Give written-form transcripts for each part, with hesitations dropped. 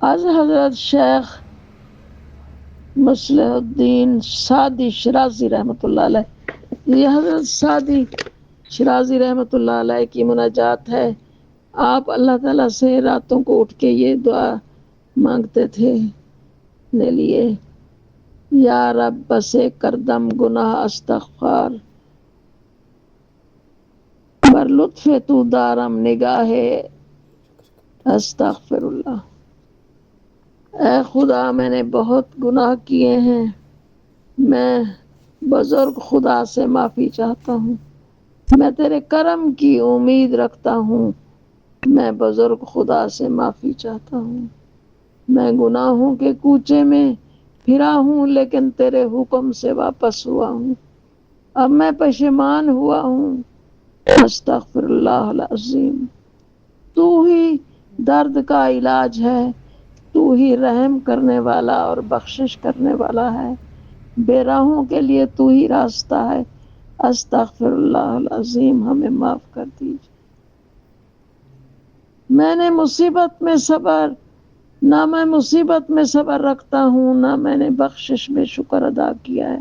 از حضرت شیخ مصلح الدین سعدی شرازی رحمۃ اللہ علیہ، یہ حضرت سعدی شرازی رحمۃ اللہ علیہ کی مناجات ہے۔ آپ اللہ تعالیٰ سے راتوں کو اٹھ کے یہ دعا مانگتے تھے اپنے لیے، یا رب بسے کردم گناہ استغفار، بر لطف تو دارم نگاہ استغفر اللہ۔ اے خدا میں نے بہت گناہ کیے ہیں، میں بزرگ خدا سے معافی چاہتا ہوں، میں تیرے کرم کی امید رکھتا ہوں، میں بزرگ خدا سے معافی چاہتا ہوں۔ میں گناہوں کے کوچے میں پھرا ہوں لیکن تیرے حکم سے واپس ہوا ہوں، اب میں پشیمان ہوا ہوں۔ استغفر اللہ العظیم۔ تو ہی درد کا علاج ہے، تو ہی رحم کرنے والا اور بخشش کرنے والا ہے، بے راہوں کے لیے تو ہی راستہ ہے۔ استغفر اللہ العظیم، ہمیں معاف کر دیجیے۔ میں نے مصیبت میں صبر، نہ میں مصیبت میں صبر رکھتا ہوں، نہ میں نے بخشش میں شکر ادا کیا ہے،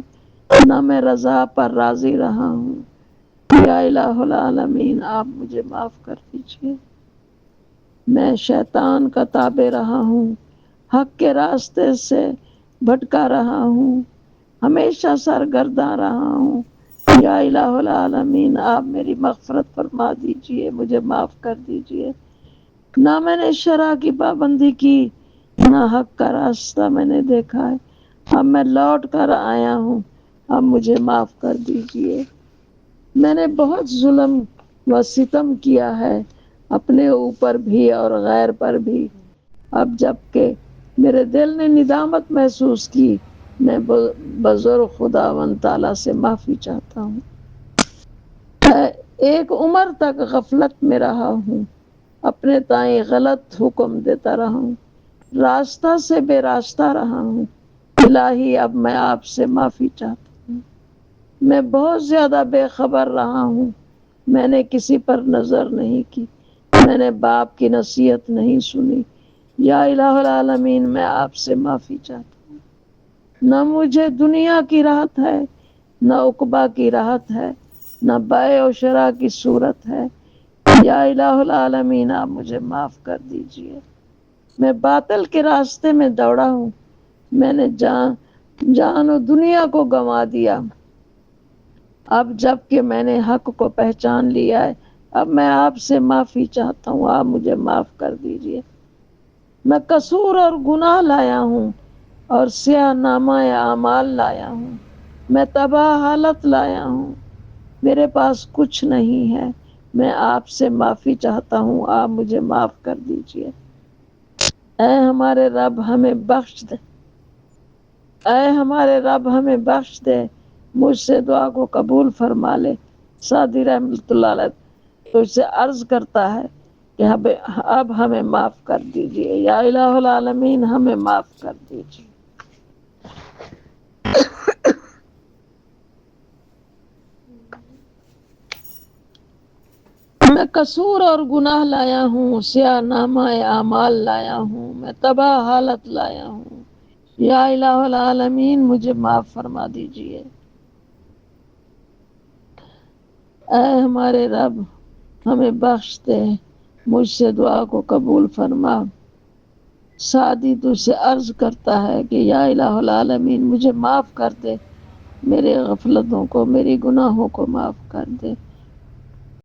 نہ میں رضا پر راضی رہا ہوں۔ یا الہ العالمین، آپ مجھے معاف کر دیجیے۔ میں شیطان کا تابع رہا ہوں، حق کے راستے سے بھٹکا رہا ہوں، ہمیشہ سرگرداں رہا ہوں۔ یا الہ العالمین، آپ میری مغفرت فرما دیجیے، مجھے معاف کر دیجیے۔ نہ میں نے شرع کی پابندی کی، نہ حق کا راستہ میں نے دیکھا ہے، اب میں لوٹ کر آیا ہوں، اب مجھے معاف کر دیجیے۔ میں نے بہت ظلم و ستم کیا ہے، اپنے اوپر بھی اور غیر پر بھی۔ اب جب کہ میرے دل نے ندامت محسوس کی، میں بزرگ خداوند تعالیٰ سے معافی چاہتا ہوں۔ ایک عمر تک غفلت میں رہا ہوں، اپنے تائیں غلط حکم دیتا رہا ہوں، راستہ سے بے راستہ رہا ہوں۔ الہی، اب میں آپ سے معافی چاہتا ہوں۔ میں بہت زیادہ بے خبر رہا ہوں، میں نے کسی پر نظر نہیں کی، میں نے باپ کی نصیحت نہیں سنی۔ یا الہ العالمین، میں آپ سے معافی چاہتا ہوں۔ نہ مجھے دنیا کی راحت ہے، نہ عقبہ کی راحت ہے، نہ بائع و شرع کی صورت ہے۔ یا الہ العالمین، آپ مجھے معاف کر دیجیے۔ میں باطل کے راستے میں دوڑا ہوں، میں نے جان و دنیا کو گنوا دیا، اب جب کہ میں نے حق کو پہچان لیا ہے، اب میں آپ سے معافی چاہتا ہوں، آپ مجھے معاف کر دیجیے۔ میں قصور اور گناہ لایا ہوں اور سیاہ نامہ اعمال لایا ہوں، میں تباہ حالت لایا ہوں، میرے پاس کچھ نہیں ہے، میں آپ سے معافی چاہتا ہوں، آپ مجھے معاف کر دیجیے۔ اے ہمارے رب، ہمیں بخش دے، اے ہمارے رب ہمیں بخش دے، مجھ سے دعا کو قبول فرما لے۔ سعدی رحمۃ اللہ علیہ تو اس سے عرض کرتا ہے کہ اب ہمیں معاف کر دیجیے۔ یا الہ العالمین، ہمیں معاف کر دیجیے۔ میں قصور اور گناہ لایا ہوں، سیاہ نامہ اعمال لایا ہوں، میں تباہ حالت لایا ہوں۔ یا الہ العالمین، مجھے معاف فرما دیجیے۔ اے ہمارے رب، ہمیں بخش دے، مجھ سے دعا کو قبول فرما۔ سعدی تجھ سے عرض کرتا ہے کہ یا الہ العالمین، مجھے معاف کر دے، میرے غفلتوں کو، میری گناہوں کو معاف کر دے۔